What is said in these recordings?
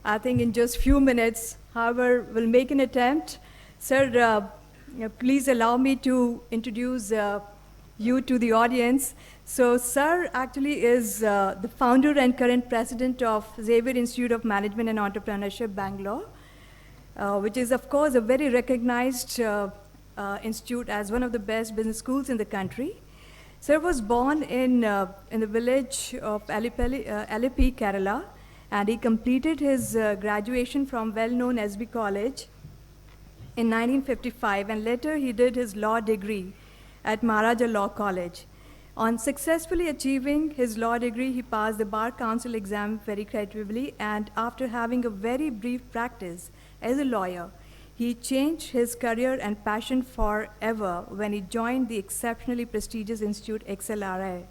I think, in just few minutes. However, we'll make an attempt. Sir, please allow me to introduce you to the audience. So, Sir actually is the founder and current president of Xavier Institute of Management and Entrepreneurship, Bangalore, which is, of course, a very recognized institute as one of the best business schools in the country. Sir was born in the village of Alleppey, Kerala, and he completed his graduation from well-known SB College in 1955, and later he did his law degree at Maharaja Law College. On successfully achieving his law degree, he passed the Bar Council exam very creditably, and after having a very brief practice as a lawyer, he changed his career and passion forever when he joined the exceptionally prestigious institute XLRI.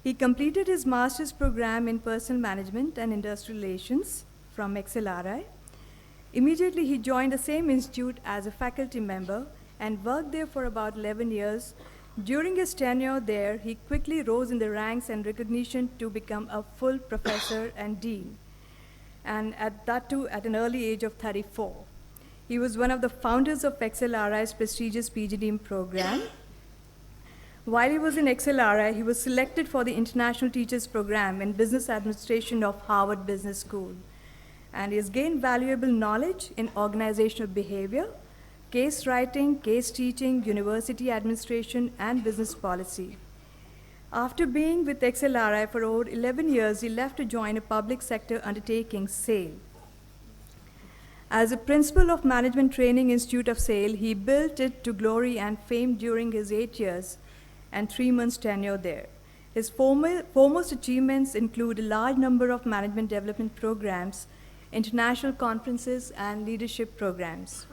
He completed his master's program in personal management and industrial relations from XLRI. Immediately, he joined the same institute as a faculty member and worked there for about 11 years. During his tenure there, he quickly rose in the ranks and recognition to become a full professor and dean, and at that too at an early age of 34. He was one of the founders of XLRI's prestigious PGDM program. While he was in XLRI, he was selected for the International Teachers Program in Business Administration of Harvard Business School. And he has gained valuable knowledge in organizational behavior, case writing, case teaching, university administration, and business policy. After being with XLRI for over 11 years, he left to join a public sector undertaking, SAIL. As a principal of Management Training Institute of SAIL, he built it to glory and fame during his 8 years and 3 months tenure there. His foremost achievements include a large number of management development programs, international conferences, and leadership programs.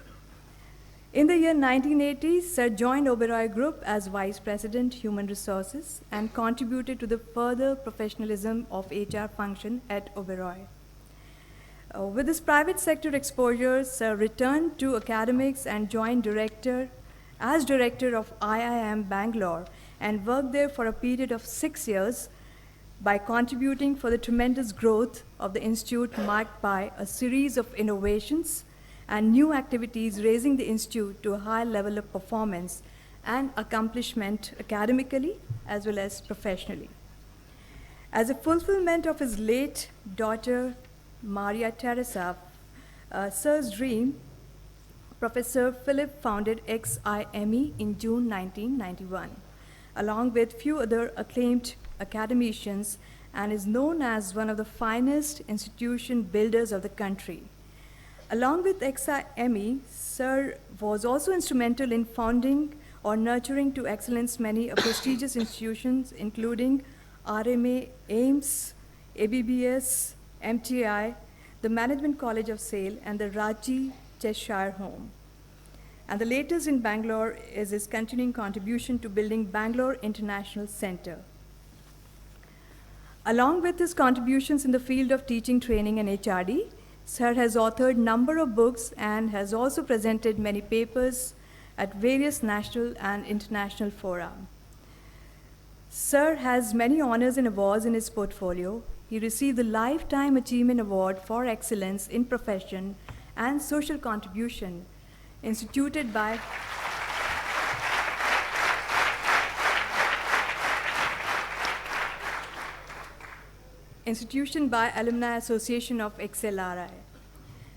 In the year 1980, Sir joined Oberoi Group as Vice President, Human Resources, and contributed to the further professionalism of HR function at Oberoi. With his private sector exposure, Sir returned to academics and joined as director of IIM Bangalore and worked there for a period of 6 years by contributing for the tremendous growth of the institute, marked by a series of innovations and new activities, raising the institute to a high level of performance and accomplishment academically as well as professionally. As a fulfillment of his late daughter, Maria Teresa, Sir's dream, Professor Philip founded XIME in June 1991, along with few other acclaimed academicians, and is known as one of the finest institution builders of the country. Along with XIME, Sir was also instrumental in founding or nurturing to excellence many prestigious institutions, including RMA, AIMS, ABBS, MTI, the Management College of SAIL, and the Raji Cheshire Home. And the latest in Bangalore is his continuing contribution to building Bangalore International Center. Along with his contributions in the field of teaching, training, and HRD, Sir has authored a number of books and has also presented many papers at various national and international fora. Sir has many honors and awards in his portfolio. He received the Lifetime Achievement Award for Excellence in Profession and Social Contribution, instituted by Alumni Association of XLRI.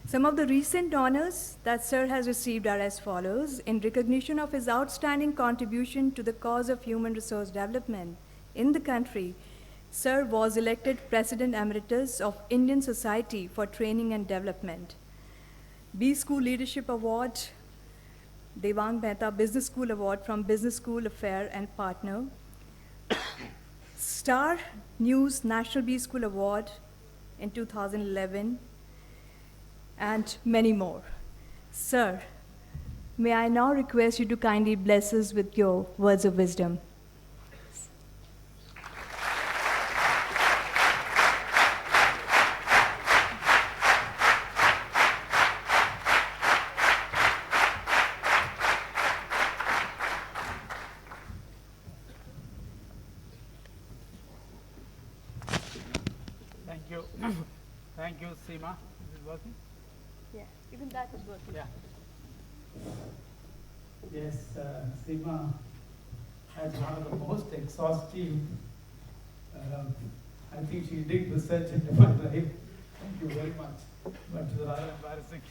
Some of the recent honors that Sir has received are as follows. In recognition of his outstanding contribution to the cause of human resource development in the country, Sir was elected President Emeritus of Indian Society for Training and Development. B School Leadership Award, Devang Mehta Business School Award from Business School Affair and Partner, Star News National B School Award in 2011, and many more. Sir, may I now request you to kindly bless us with your words of wisdom. Thank you. Thank you, Seema. it working? Yeah, even that is working. Yeah. Yes, Seema has one of the most exhaustive, I think she did research into my life. Thank you very much. But it's rather embarrassing.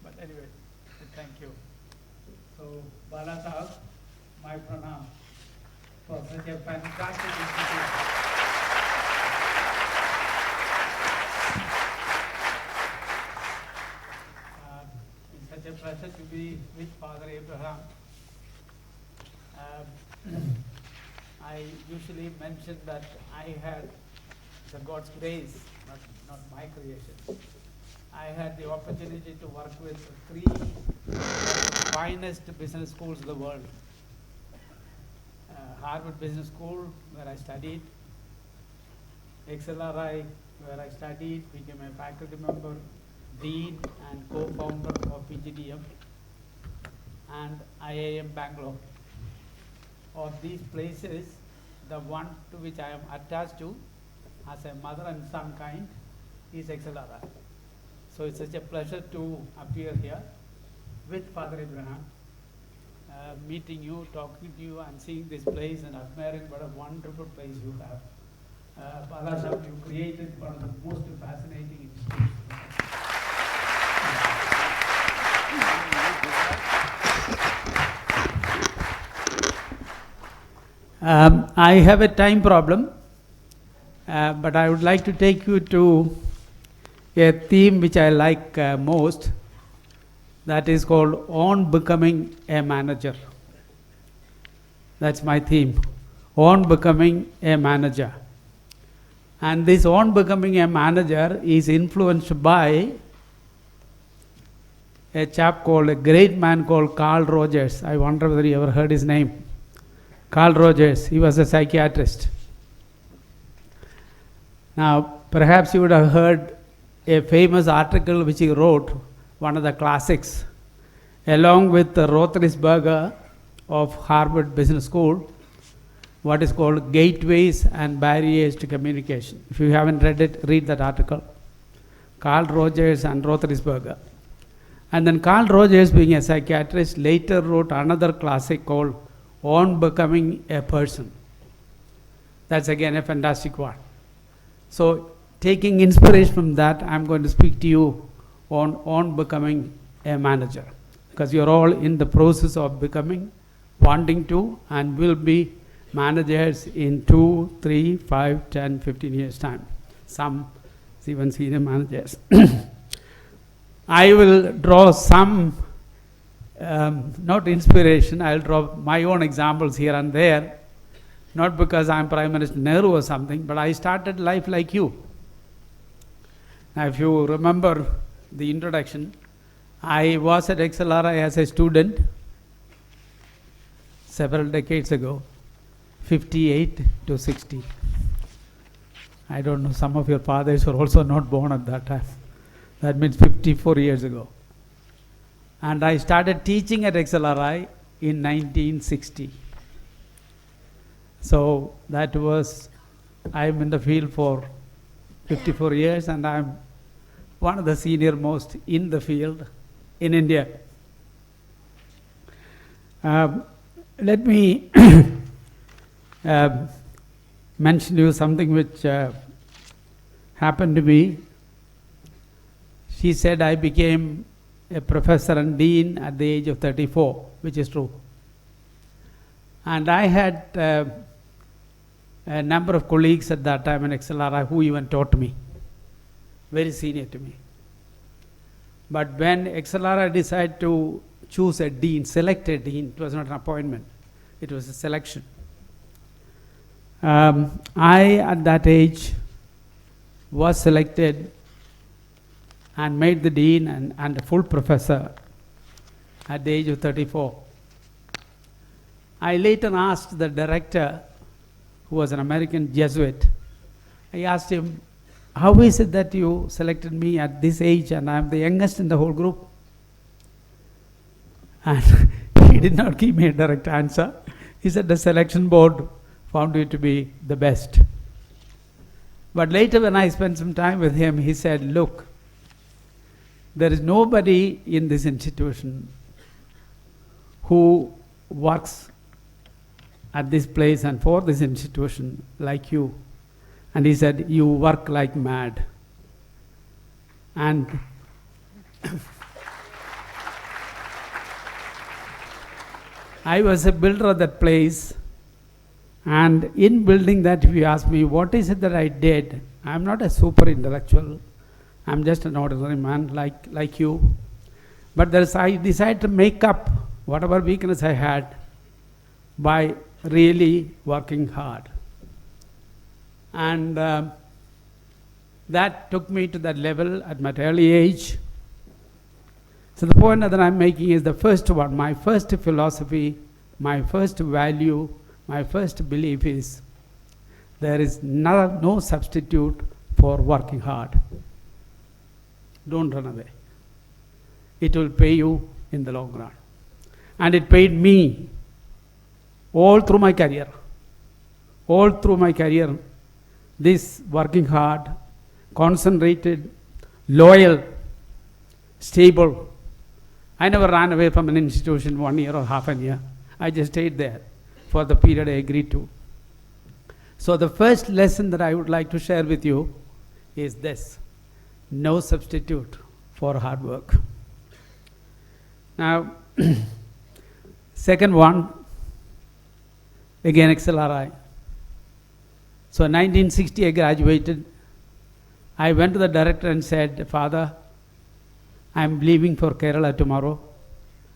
But anyway, thank you. So, Bala Sahab, my pranam for such a fantastic institution. It's such a pleasure to be with Father Abraham. I usually mention that I had the God's grace, not my creation. I had the opportunity to work with three finest business schools in the world. Harvard Business School, where I studied, XLRI, where I studied, became a faculty member, dean and co-founder of PGDM, and IIM Bangalore. Of these places, the one to which I am attached to as a mother and son kind is XLRI. So it's such a pleasure to appear here with Father Abraham, meeting you, talking to you, and seeing this place and admiring what a wonderful place you have. Bala Sahab, you created one of the most fascinating institutions. I have a time problem, but I would like to take you to a theme which I like most, that is called On Becoming a Manager. That's my theme, On Becoming a Manager. And this On Becoming a Manager is influenced by a great man called Carl Rogers. I wonder whether you ever heard his name. Carl Rogers, he was a psychiatrist. Now, perhaps you would have heard a famous article which he wrote, one of the classics, along with Rotherisberger of Harvard Business School, what is called Gateways and Barriers to Communication. If you haven't read it, read that article. Carl Rogers and Rotherisberger. And then Carl Rogers, being a psychiatrist, later wrote another classic called On Becoming a Person. That's again a fantastic one. So, taking inspiration from that, I'm going to speak to you on becoming a manager, because you're all in the process of becoming, wanting to, and will be managers in 2, 3, 5, 10, 15 years' time. Some even senior managers. I will draw some, not inspiration, I'll draw my own examples here and there, not because I'm Prime Minister Nehru or something, but I started life like you. Now, if you remember the introduction, I was at XLRI as a student several decades ago, 58 to 60. I don't know, some of your fathers were also not born at that time. That means 54 years ago. And I started teaching at XLRI in 1960. So that was, I'm in the field for 54 years, and I'm one of the senior most in the field in India. Let me mention you something which happened to me. She said I became a professor and dean at the age of 34, which is true. And I had a number of colleagues at that time in XLRI who even taught me, very senior to me. But when XLRI decided to choose a dean, select a dean, it was not an appointment, it was a selection. I, at that age, was selected and made the dean and a full professor at the age of 34. I later asked the director, who was an American Jesuit, I asked him, how is it that you selected me at this age and I'm the youngest in the whole group? And he did not give me a direct answer. He said the selection board found you to be the best. But later when I spent some time with him, he said, look, there is nobody in this institution who works at this place and for this institution like you. And he said, you work like mad. And I was a builder of that place, and in building that, if you ask me, what is it that I did? I'm not a super intellectual. I'm just an ordinary man like you. But I decided to make up whatever weakness I had by really working hard. And that took me to that level at my early age. So the point that I'm making is the first one. My first philosophy, my first value, my first belief is there is no substitute for working hard. Don't run away. It will pay you in the long run. And it paid me all through my career. All through my career, this working hard, concentrated, loyal, stable. I never ran away from an institution 1 year or half a year. I just stayed there for the period I agreed to. So the first lesson that I would like to share with you is this: no substitute for hard work. Now, second one, again XLRI. So in 1960 I graduated. I went to the director and said, Father, I'm leaving for Kerala tomorrow.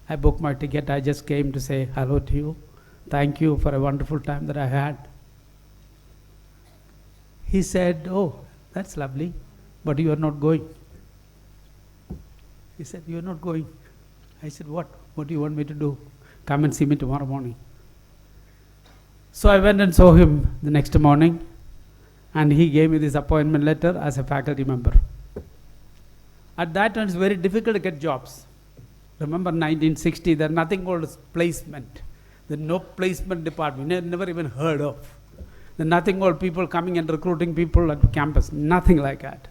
I booked my ticket. I just came to say hello to you. Thank you for a wonderful time that I had. He said, oh, that's lovely, but you are not going. He said, you are not going. I said, what? What do you want me to do? Come and see me tomorrow morning. So I went and saw him the next morning, and he gave me this appointment letter as a faculty member. At that time, it's very difficult to get jobs. Remember 1960, there's nothing called placement. There's no placement department, never even heard of. There's nothing called people coming and recruiting people at campus, nothing like that.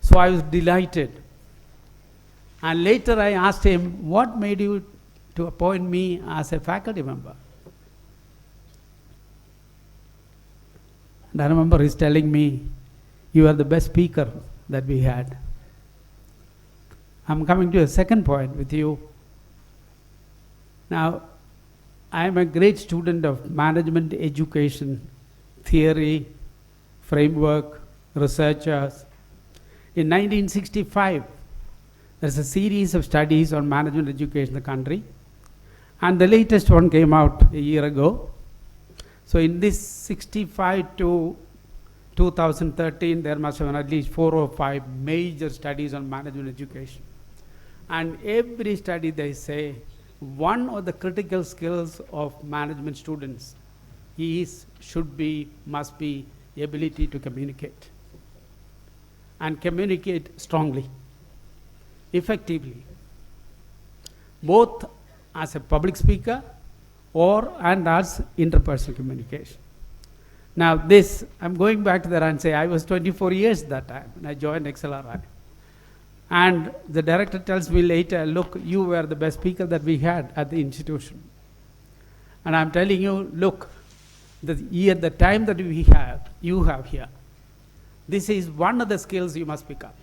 So I was delighted. And later I asked him, what made you to appoint me as a faculty member? And I remember he's telling me, you are the best speaker that we had. I'm coming to a second point with you. Now, I am a great student of management education, theory, framework, researchers. In 1965, there's a series of studies on management education in the country, and the latest one came out a year ago. So in this 65 to 2013, there must have been at least 4 or 5 major studies on management education. And every study they say, one of the critical skills of management students must be the ability to communicate. And communicate strongly, effectively, both as a public speaker and as interpersonal communication. Now this, I'm going back to that and say, I was 24 years that time when I joined XLRI. And the director tells me later, look, you were the best speaker that we had at the institution. And I'm telling you, look, the time that you have here, this is one of the skills you must pick up.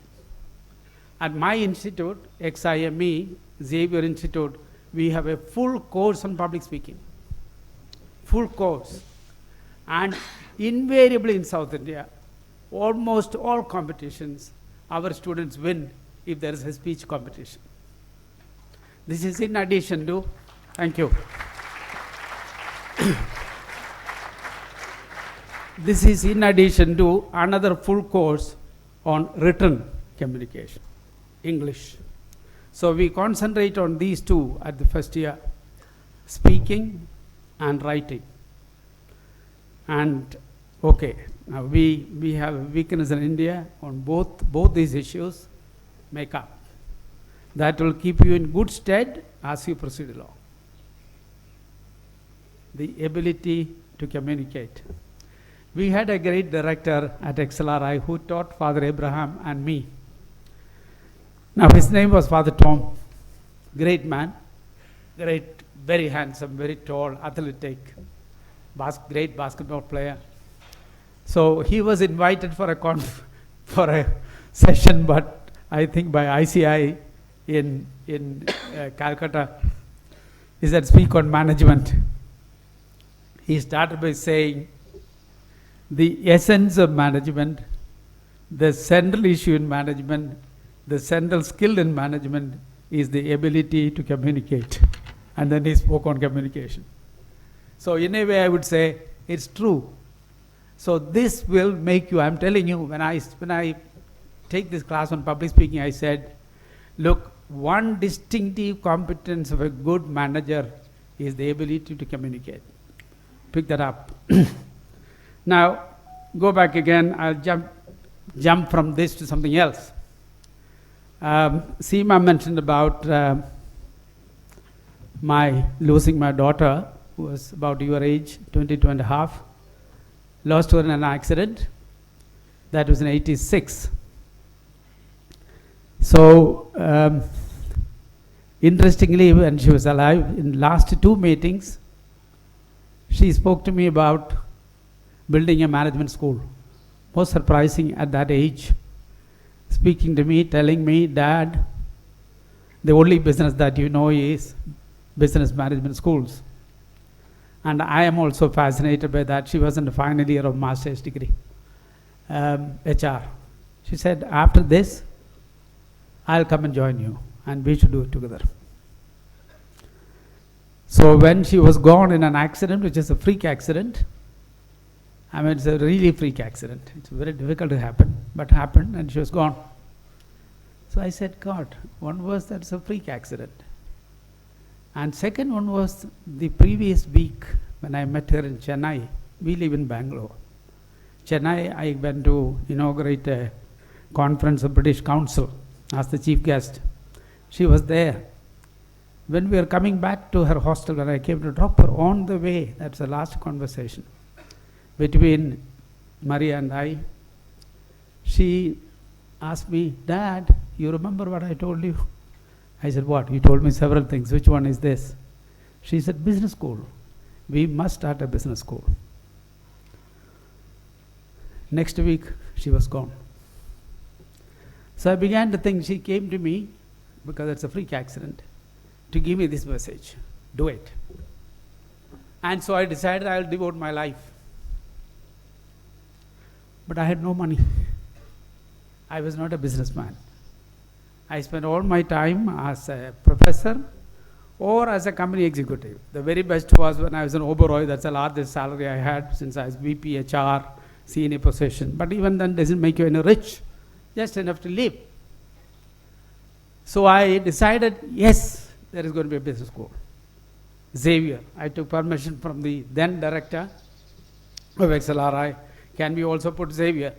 At my institute, XIME, Xavier Institute, we have a full course on public speaking. Full course. And invariably in South India, almost all competitions, our students win if there is a speech competition. This is in addition to, thank you. This is in addition to another full course on written communication, English. So we concentrate on these two at the first year, speaking and writing. And okay, now we have a weakness in India on both these issues. Make up. That will keep you in good stead as you proceed along. The ability to communicate. We had a great director at XLRI who taught Father Abraham and me. Now his name was Father Tom. Great man, great, very handsome, very tall, athletic, great basketball player. So he was invited for for a session, but I think by ICI in Calcutta. He said, speak on management. He started by saying, the essence of management, the central issue in management, the central skill in management is the ability to communicate. And then he spoke on communication. So in a way I would say, it's true. So this will make you, I'm telling you, when I take this class on public speaking, I said, look, one distinctive competence of a good manager is the ability to communicate. Pick that up. Now, go back again. I'll jump from this to something else. Seema mentioned about losing my daughter, who was about your age, 22 and a half. Lost her in an accident. That was in 86. So, interestingly, when she was alive, in last 2 meetings, she spoke to me about building a management school. Most surprising at that age. Speaking to me, telling me, Dad, the only business that you know is business management schools. And I am also fascinated by that. She was in the final year of master's degree, HR. She said, after this, I'll come and join you, and we should do it together. So when she was gone in an accident, which is a freak accident, I mean, it's a really freak accident. It's very difficult to happen, but happened, and she was gone. So I said, God, one was that's a freak accident. And second one was the previous week when I met her in Chennai. We live in Bangalore. Chennai, I went to inaugurate a conference of British Council as the chief guest. She was there. When we were coming back to her hostel, when I came to drop her on the way, that's the last conversation between Maria and I, she asked me, Dad, you remember what I told you? I said, what? You told me several things. Which one is this? She said, business school. We must start a business school. Next week, she was gone. So I began to think, she came to me, because it's a freak accident, to give me this message. Do it. And so I decided I'll devote my life. But I had no money. I was not a businessman. I spent all my time as a professor or as a company executive. The very best was when I was in Oberoi. That's the largest salary I had since I was VP HR, senior position. But even then, doesn't make you any rich, just enough to live. So I decided, yes, there is going to be a business school. Xavier. I took permission from the then director of XLRI. Can we also put Xavier?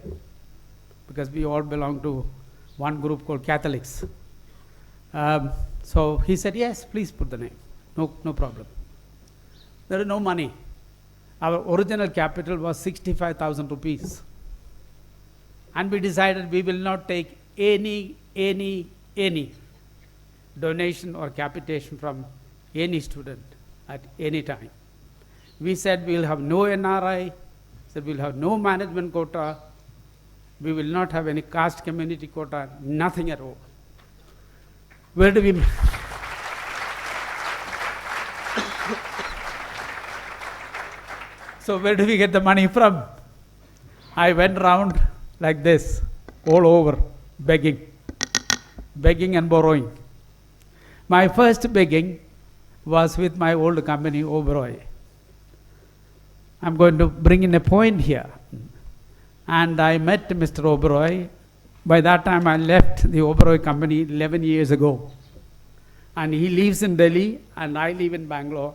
Because we all belong to one group called Catholics. So he said, yes, please put the name. No problem. There is no money. Our original capital was 65,000 rupees. And we decided we will not take any donation or capitation from any student at any time. We said we'll have no NRI, said we'll have no management quota, we will not have any caste community quota, nothing at all. Where do we... So where do we get the money from? I went around like this, all over, begging and borrowing. My first begging was with my old company, Oberoi. I'm going to bring in a point here. And I met Mr. Oberoi. By that time, I left the Oberoi company 11 years ago. And he lives in Delhi, and I live in Bangalore.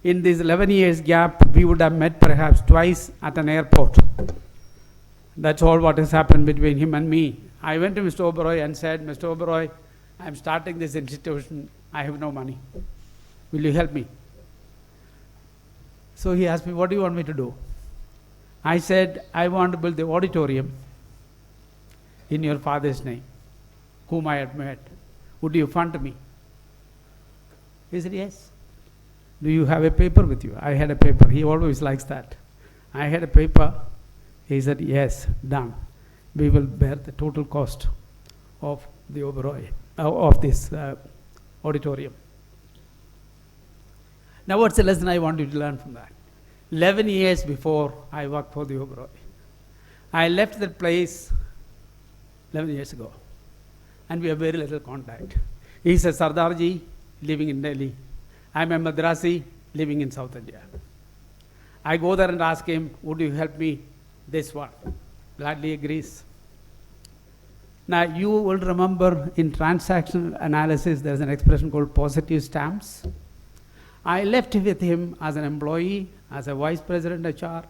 In this 11 years gap, we would have met perhaps twice at an airport. That's all what has happened between him and me. I went to Mr. Oberoi and said, Mr. Oberoi, I'm starting this institution. I have no money. Will you help me? So he asked me, what do you want me to do? I said, I want to build the auditorium in your father's name. whom I admired. Would you fund me? He said, yes. Do you have a paper with you? I had a paper. He always likes that. I had a paper. He said, yes, done. We will bear the total cost of the Oberoi, of this auditorium. Now what's the lesson I want you to learn from that? 11 years before I worked for the Oberoi. I left that place 11 years ago, and we have very little contact. He's a Sardarji living in Delhi. I'm a Madrasi living in South India. I go there and ask him, would you help me this one? Gladly agrees. Now you will remember in transactional analysis there's an expression called positive stamps. I left with him as an employee, as a vice president HR,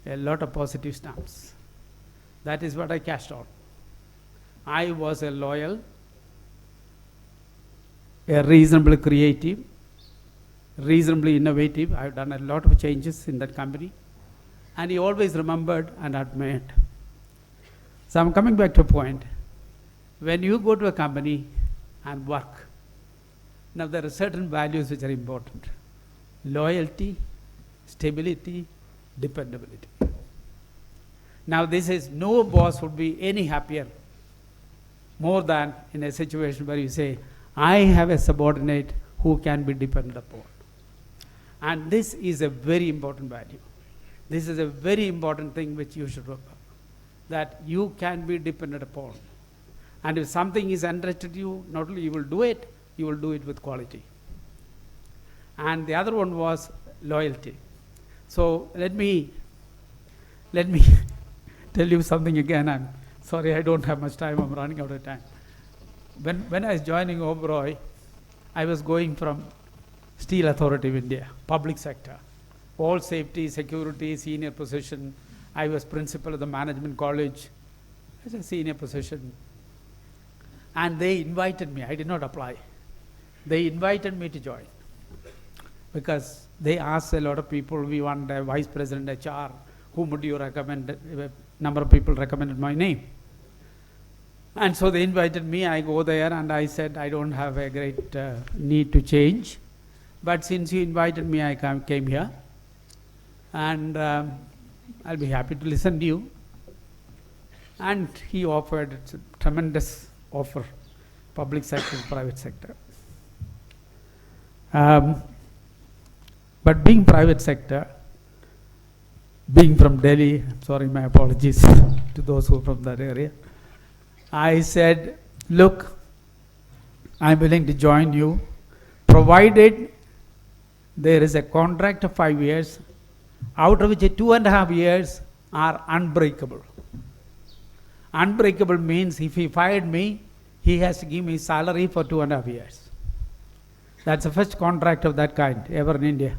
a lot of positive stamps. That is what I cashed on. I was a loyal, a reasonably creative, reasonably innovative. I've done a lot of changes in that company. And he always remembered and admired. So I'm coming back to a point. When you go to a company and work, now there are certain values which are important. Loyalty, stability, dependability. Now this is, no boss would be any happier more than in a situation where you say, I have a subordinate who can be depended upon. And this is a very important value. This is a very important thing which you should remember, that you can be depended upon. And if something is entrusted to you, not only you will do it with quality. And the other one was loyalty. So let me tell you something again. I'm sorry, I don't have much time. I'm running out of time. When I was joining Oberoi, I was going from Steel Authority of India, public sector, all safety, security, senior position. I was principal of the management college. It's a senior position. And they invited me. I did not apply. They invited me to join because they asked a lot of people, we want a vice president HR, whom would you recommend? A number of people recommended my name. And so they invited me. I go there and I said, I don't have a great need to change. But since you invited me, I came here. And I'll be happy to listen to you. And he offered, it's a tremendous offer, public sector, private sector. But being private sector, being from Delhi, sorry, my apologies to those who are from that area, I said, look, I'm willing to join you, provided there is a contract of 5 years, out of which 2.5 years are unbreakable. Unbreakable means if he fired me, he has to give me salary for 2.5 years. That's the first contract of that kind ever in India.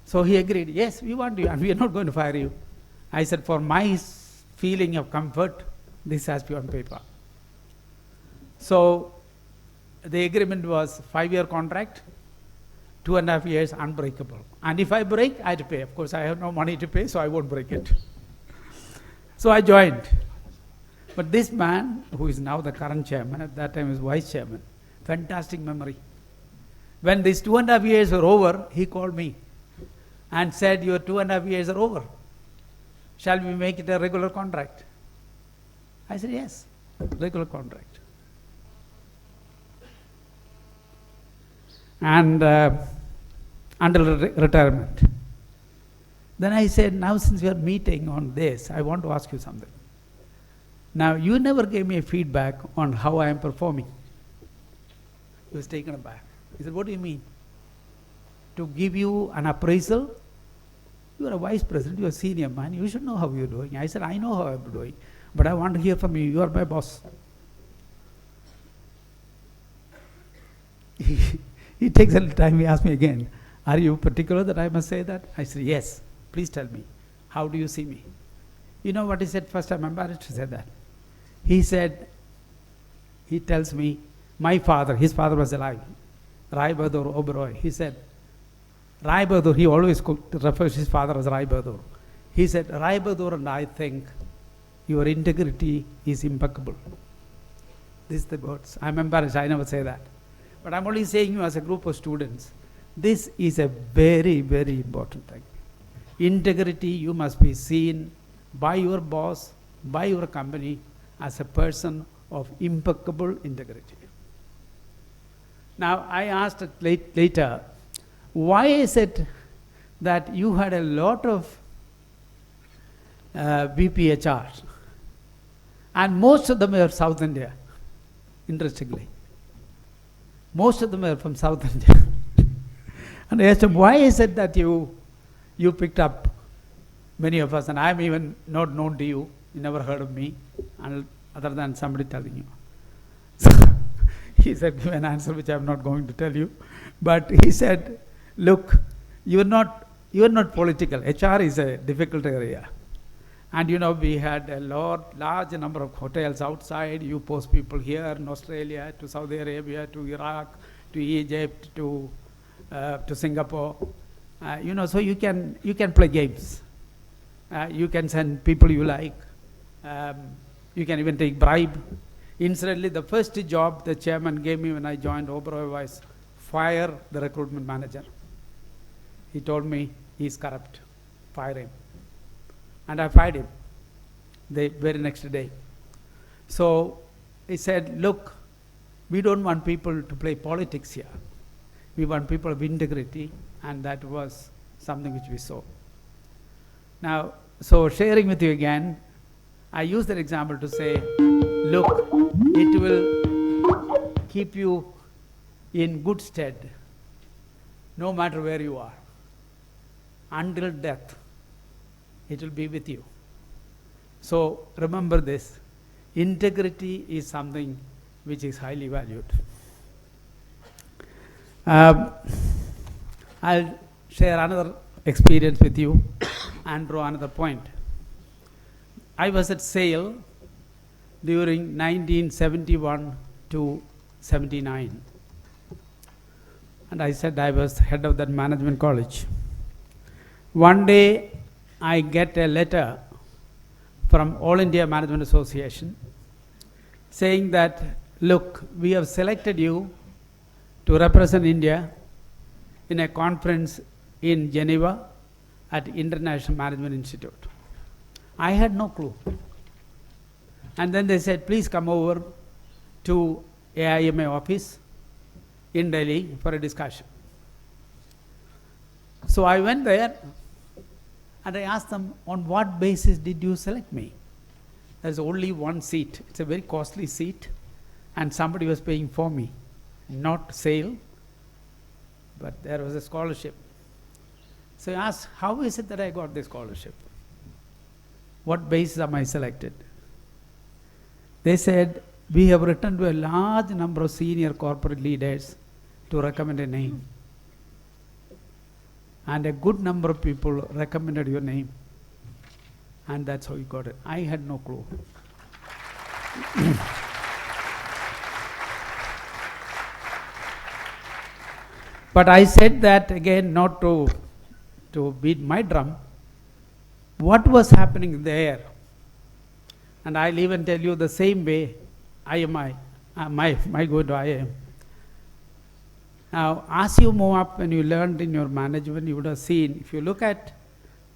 So he agreed, yes, we want you and we are not going to fire you. I said, for my feeling of comfort, this has to be on paper. So the agreement was 5-year contract, 2.5 years unbreakable. And if I break, I have to pay. Of course, I have no money to pay, so I won't break it. So I joined. But this man, who is now the current chairman, at that time was vice chairman, fantastic memory. When these 2.5 years were over, he called me and said, your 2.5 years are over. Shall we make it a regular contract? I said, yes, regular contract. And until retirement. Then I said, now since we are meeting on this, I want to ask you something. Now, you never gave me a feedback on how I am performing. He was taken aback. He said, what do you mean? To give you an appraisal? You are a vice president, you are a senior man, you should know how you are doing. I said, I know how I am doing, but I want to hear from you. You are my boss. He takes a little time, he asked me again, are you particular that I must say that? I said, yes, please tell me. How do you see me? You know what he said first? I'm embarrassed to say that. He said, he tells me, my father, his father was alive, Rai Bahadur Oberoi. He said, Rai Bahadur, he always refers to his father as Rai Bahadur. He said, Rai Bahadur and I think your integrity is impeccable. This is the words. I'm embarrassed, I never say that. But I'm only saying you as a group of students, this is a very, very important thing. Integrity, you must be seen by your boss, by your company, as a person of impeccable integrity. Now, I asked later, why is it that you had a lot of VPHRs, and most of them were South India, interestingly. Most of them were from South India. And I asked him, why is it that you picked up many of us, and I'm even not known to you, you never heard of me, other than somebody telling you. So he said, give an answer which I'm not going to tell you. But he said, look, you're not political. HR is a difficult area. And we had a large number of hotels outside. You post people here in Australia, to Saudi Arabia, to Iraq, to Egypt, to Singapore. So you can play games. You can send people you like. You can even take bribe. Incidentally, the first job the chairman gave me when I joined Oberoi was fire the recruitment manager. He told me he's corrupt. Fire him. And I fired him the very next day. So he said, look, we don't want people to play politics here. We want people of integrity, and that was something which we saw. Now, so sharing with you again, I use that example to say, look, it will keep you in good stead, no matter where you are, until death. It will be with you. So remember this, integrity is something which is highly valued. I'll share another experience with you and draw another point. I was at SAIL during 1971 to 79. And I said I was head of that management college. One day, I get a letter from All India Management Association saying that, look, we have selected you to represent India in a conference in Geneva at International Management Institute. I had no clue. And then they said, please come over to AIMA office in Delhi for a discussion. So I went there. And I asked them, on what basis did you select me? There's only one seat. It's a very costly seat. And somebody was paying for me. Not SAIL, but there was a scholarship. So I asked, how is it that I got this scholarship? What basis am I selected? They said, we have written to a large number of senior corporate leaders to recommend a name. And a good number of people recommended your name. And that's how you got it. I had no clue. But I said that again, not to beat my drum. What was happening there? And I'll even tell you the same way IMI, my go to IIM. Now, as you move up and you learned in your management, you would have seen, if you look at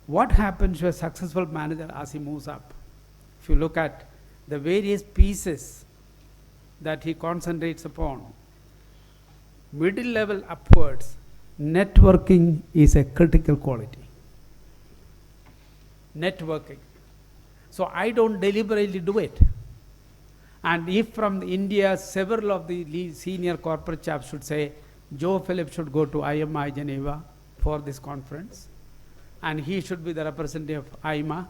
what happens to a successful manager as he moves up, if you look at the various pieces that he concentrates upon, middle level upwards, networking is a critical quality. Networking. So I don't deliberately do it. And if from India, several of the senior corporate chaps should say, Joe Phillips should go to IMI Geneva for this conference, and he should be the representative of IMA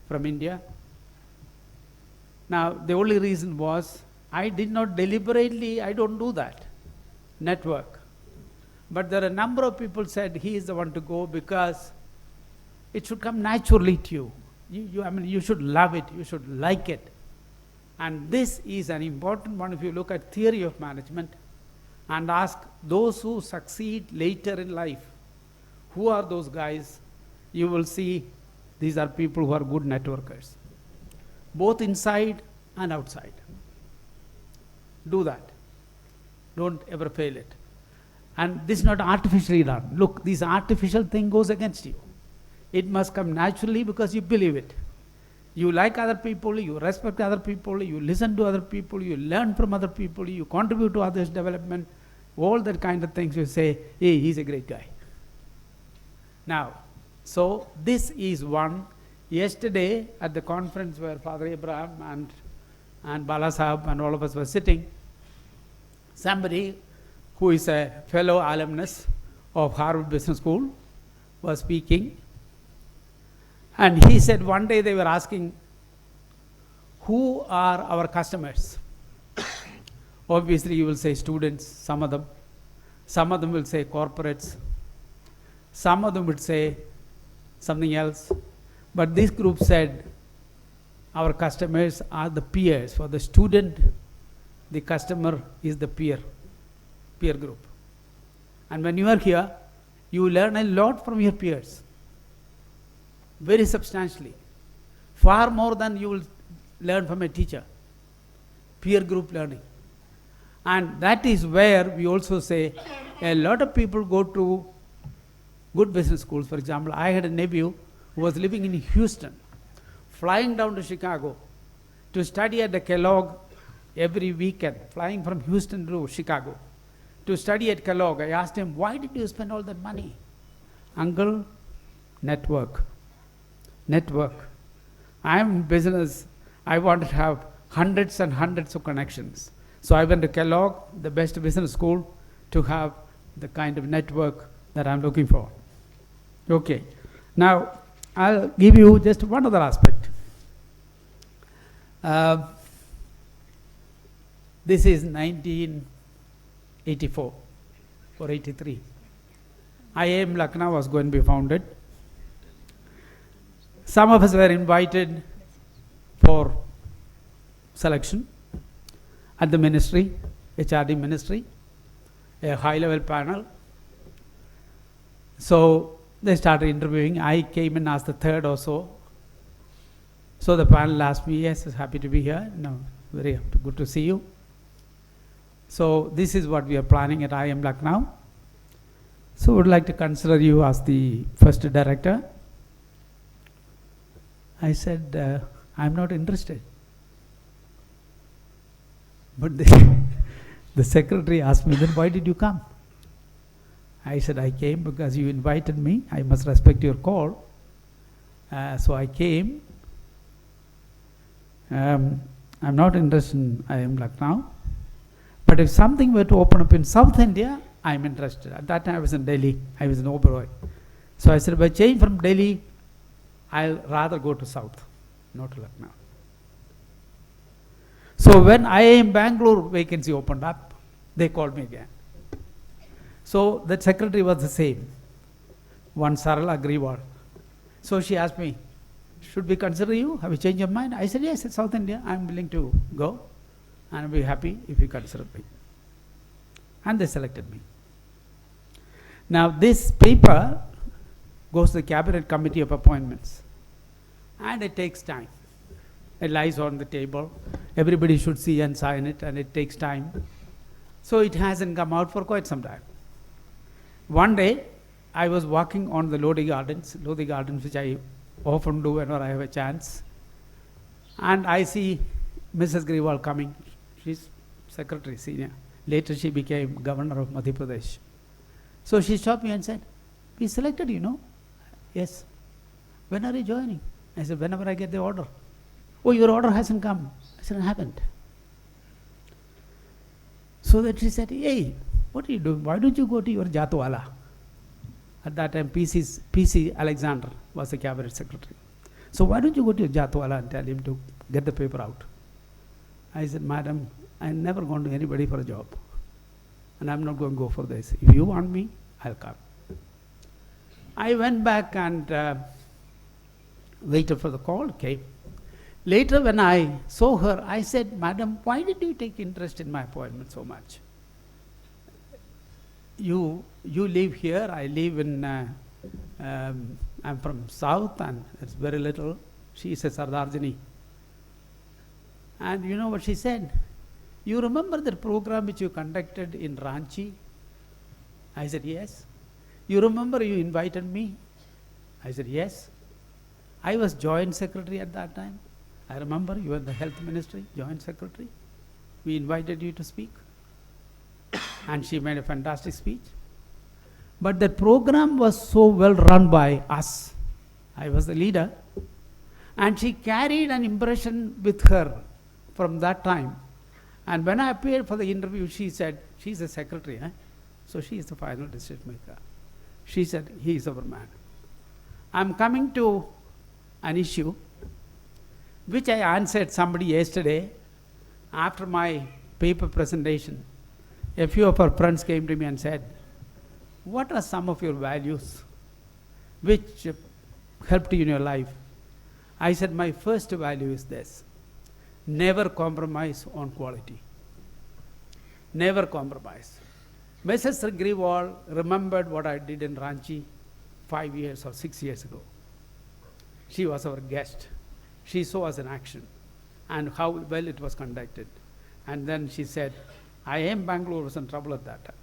from India. Now, the only reason was, I did not deliberately, I don't do that, network. But there are a number of people said he is the one to go because it should come naturally to you. You should love it, you should like it. And this is an important one if you look at theory of management and ask those who succeed later in life, who are those guys? You will see these are people who are good networkers, both inside and outside. Do that. Don't ever fail it. And this is not artificially done. Look, this artificial thing goes against you. It must come naturally because you believe it. You like other people, you respect other people, you listen to other people, you learn from other people, you contribute to others' development, all that kind of things. You say, hey, he's a great guy. Now, so this is one. Yesterday at the conference where Father Abraham and Bala Sahab and all of us were sitting, somebody who is a fellow alumnus of Harvard Business School was speaking, and he said one day they were asking, who are our customers? Obviously you will say students, some of them will say corporates, some of them would say something else, but this group said our customers are the peers. For the student, the customer is the peer group. And when you are here, you learn a lot from your peers, very substantially, far more than you will learn from a teacher. Peer group learning. And that is where we also say a lot of people go to good business schools. For example, I had a nephew who was living in Houston, flying down to Chicago to study at the Kellogg every weekend, flying from Houston to Chicago to study at Kellogg. I asked him, why did you spend all that money? Uncle, network. I am in business. I want to have hundreds and hundreds of connections. So I went to Kellogg, the best business school, to have the kind of network that I'm looking for. Okay. Now, I'll give you just one other aspect. This is 1984 or 83. IIM Lucknow was going to be founded. Some of us were invited for selection at the ministry, HRD ministry, a high-level panel. So they started interviewing. I came in as the third or so. So the panel asked me, yes, happy to be here. No, very good to see you. So this is what we are planning at IIM Lucknow. So we would like to consider you as the first director. I said, I'm not interested. But the secretary asked me, then why did you come? I said, I came because you invited me. I must respect your call. So I came. I'm not interested in IIM Lucknow. But if something were to open up in South India, I'm interested. At that time I was in Delhi. I was in Oberoi. So I said, if I change from Delhi, I'll rather go to South, not to Lucknow. So when IIM Bangalore vacancy opened up, they called me again. So that secretary was the same, one Sarala Agriwal. So she asked me, should we consider you? Have you changed your mind? I said, yes, it's South India. I'm willing to go and I'll be happy if you consider me. And they selected me. Now this paper goes to the Cabinet Committee of Appointments. And it takes time. It lies on the table. Everybody should see and sign it, and it takes time. So it hasn't come out for quite some time. One day, I was walking on the Lodi Gardens, which I often do whenever I have a chance. And I see Mrs. Agriwal coming. She's secretary, senior. Later she became governor of Madhya Pradesh. So she stopped me and said, we selected you, no? Yes. When are you joining? I said, whenever I get the order. Oh, your order hasn't come. I said, it happened. So that she said, hey, what are you doing? Why don't you go to your Jatwala? At that time, PC Alexander was the cabinet secretary. So why don't you go to your Jatwala and tell him to get the paper out? I said, madam, I'm never going to anybody for a job. And I'm not going to go for this. If you want me, I'll come. I went back and waited for the call, came. Later when I saw her, I said, madam, why did you take interest in my appointment so much? You live here, I live in, I'm from south and it's very little. She is a Sardarjini. And you know what she said? you remember the program which you conducted in Ranchi? I said, yes. You remember you invited me? I said, yes. I was joint secretary at that time. I remember you were in the health ministry, joint secretary. We invited you to speak. And she made a fantastic speech. But that program was so well run by us. I was the leader. And she carried an impression with her from that time. And when I appeared for the interview, she said, she's the secretary, so she is the final decision maker. She said, he is our man. I'm coming to an issue which I answered somebody yesterday after my paper presentation. A few of our friends came to me and said, what are some of your values which helped you in your life? I said, my first value is this: never compromise on quality. Never compromise. Mrs. Grewal remembered what I did in Ranchi 5 years or 6 years ago. She was our guest. She saw us in action and how well it was conducted. And then she said, IIM Bangalore was in trouble at that time.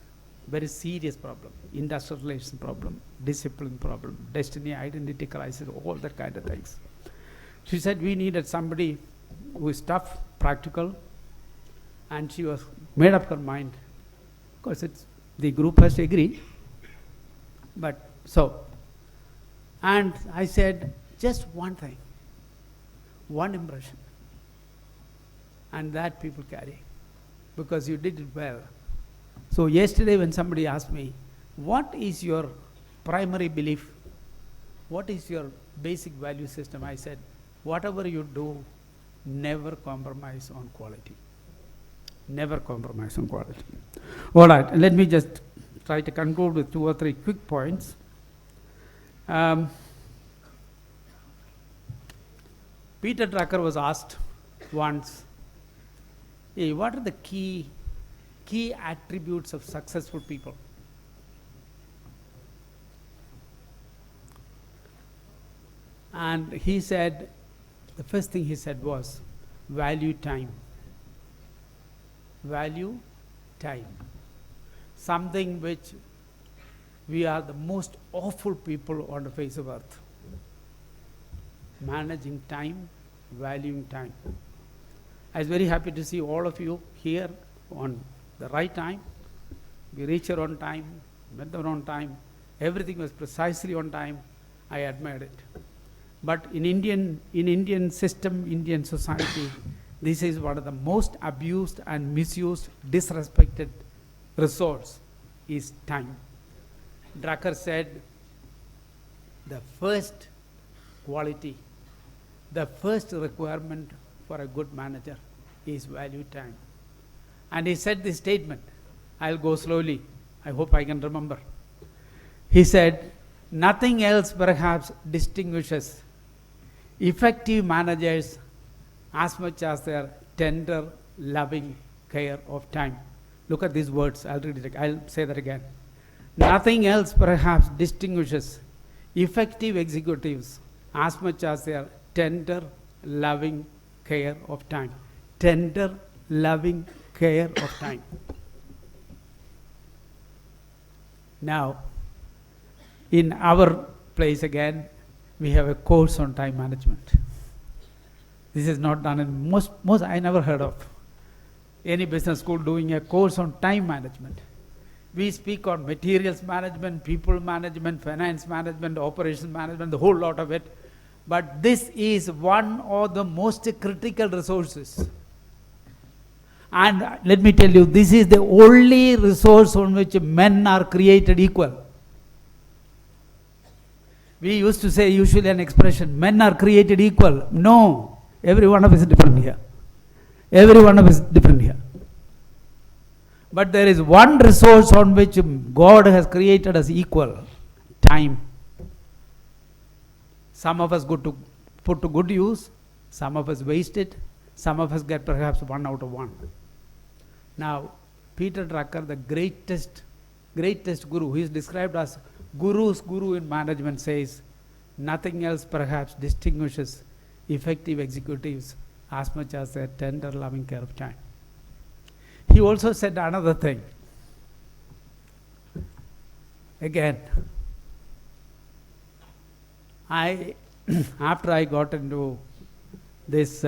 Very serious problem, industrial relations problem, discipline problem, destiny, identity crisis, all that kind of things. She said we needed somebody who is tough, practical, and she was made up her mind. Of course, the group has to agree. But so, and I said just one thing, one impression, and that people carry, because you did it well. So yesterday when somebody asked me, what is your primary belief? What is your basic value system? I said, whatever you do, never compromise on quality. Never compromise on quality. All right, let me just try to conclude with 2 or 3 quick points. Peter Drucker was asked once, hey, what are the key attributes of successful people? And he said, the first thing he said was, value time. Value time. Something which we are the most awful people on the face of earth. Managing time, valuing time. I was very happy to see all of you here on the right time. We reached here on time, went there on time. Everything was precisely on time. I admired it. But in Indian system, Indian society, this is one of the most abused and misused, disrespected resource is time. Drucker said, the first quality, the first requirement for a good manager is value time. And he said this statement, I'll go slowly, I hope I can remember. He said, nothing else perhaps distinguishes effective managers as much as their tender, loving care of time. Look at these words, I'll read it, I'll say that again. Nothing else perhaps distinguishes effective executives as much as their tender, loving care of time. Tender, loving care of time. Now, in our place again, we have a course on time management. This is not done in most I never heard of any business school doing a course on time management. We speak on materials management, people management, finance management, operations management, the whole lot of it. But this is one of the most critical resources. And let me tell you, this is the only resource on which men are created equal. We used to say usually an expression, men are created equal. No, every one of us is different here. Every one of us is different here. But there is one resource on which God has created us equal, time. Some of us put to good use, some of us waste it, some of us get perhaps 1 out of 1. Now, Peter Drucker, the greatest guru, he is described as Guru's guru in management, says, nothing else perhaps distinguishes effective executives as much as their tender, loving care of time. he also said another thing. Again, after I got into this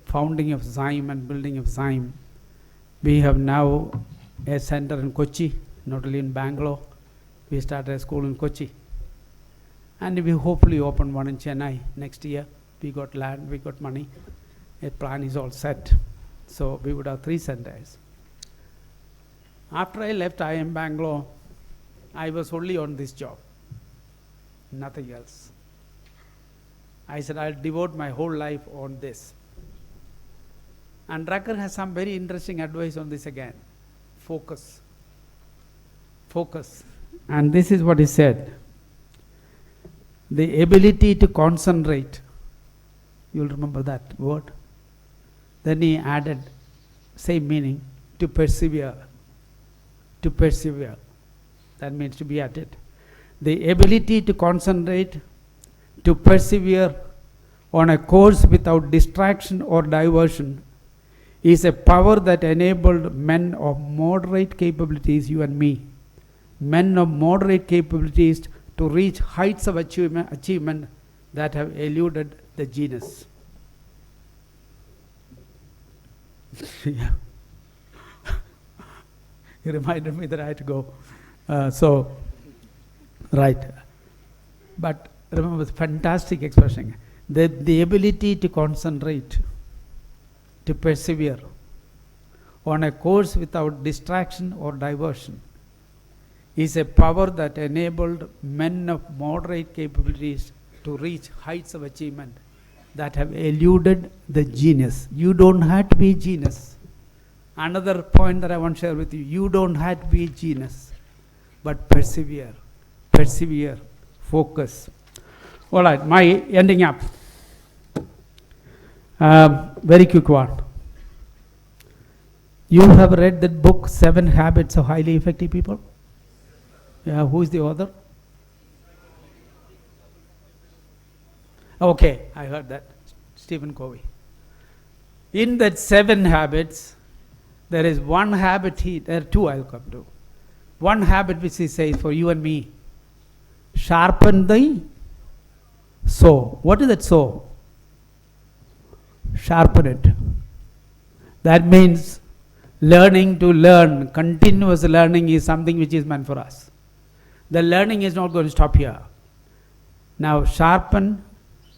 founding of Zyme and building of Zyme, we have now a center in Kochi, not only in Bangalore. We started a school in Kochi. And we hopefully open one in Chennai next year. We got land, we got money. A plan is all set. So we would have 3 centers. After I left IIM Bangalore, I was only on this job, nothing else. I said, I'll devote my whole life on this. And Drucker has some very interesting advice on this again. Focus. Focus. And this is what he said. The ability to concentrate. You'll remember that word. Then he added, same meaning, to persevere. To persevere. That means to be at it. The ability to concentrate, to persevere on a course without distraction or diversion is a power that enabled men of moderate capabilities, you and me, men of moderate capabilities to reach heights of achievement that have eluded the genius. Yeah. He reminded me that I had to go. Right. But remember, it's fantastic expression. The ability to concentrate, to persevere on a course without distraction or diversion is a power that enabled men of moderate capabilities to reach heights of achievement that have eluded the genius. You don't have to be genius. Another point that I want to share with you, you don't have to be genius, but persevere, persevere, focus. All right, my ending up. Very quick one. You have read that book, 7 Habits of Highly Effective People? Yeah, who is the author? Okay, I heard that. Stephen Covey. In that 7 habits, there is one habit, there are 2 I'll come to. One habit which he says for you and me, sharpen the saw. What is that saw? Sharpen it. That means learning to learn, continuous learning is something which is meant for us. The learning is not going to stop here. Now sharpen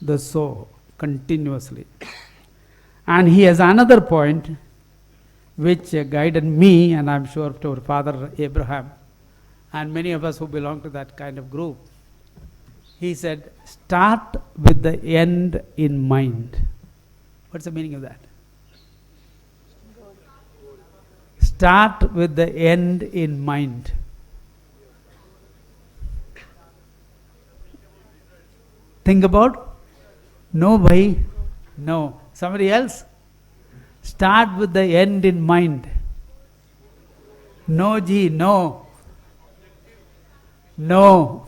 the saw continuously. And he has another point which guided me, and I'm sure to our father Abraham, and many of us who belong to that kind of group. He said, start with the end in mind. What's the meaning of that? Start with the end in mind. Think about? No, bhai. No. Somebody else? Start with the end in mind. No, ji, no. No.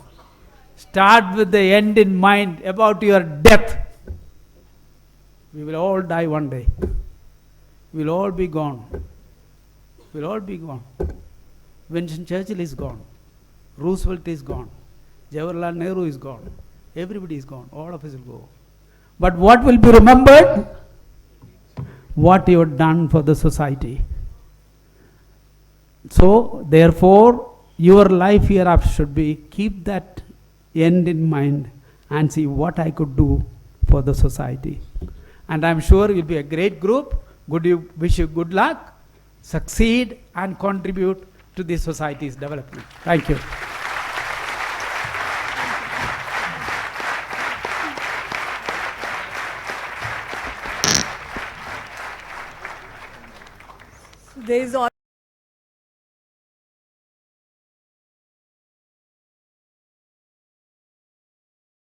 Start with the end in mind about your death. We will all die one day. We will all be gone. We will all be gone. Winston Churchill is gone. Roosevelt is gone. Jawaharlal Nehru is gone. Everybody is gone. All of us will go. But what will be remembered? What you have done for the society. So, therefore, your life hereafter should be, keep that end in mind and see what I could do for the society. And I'm sure it will be a great group. Wish you good luck, succeed and contribute to the society's development. Thank you. There is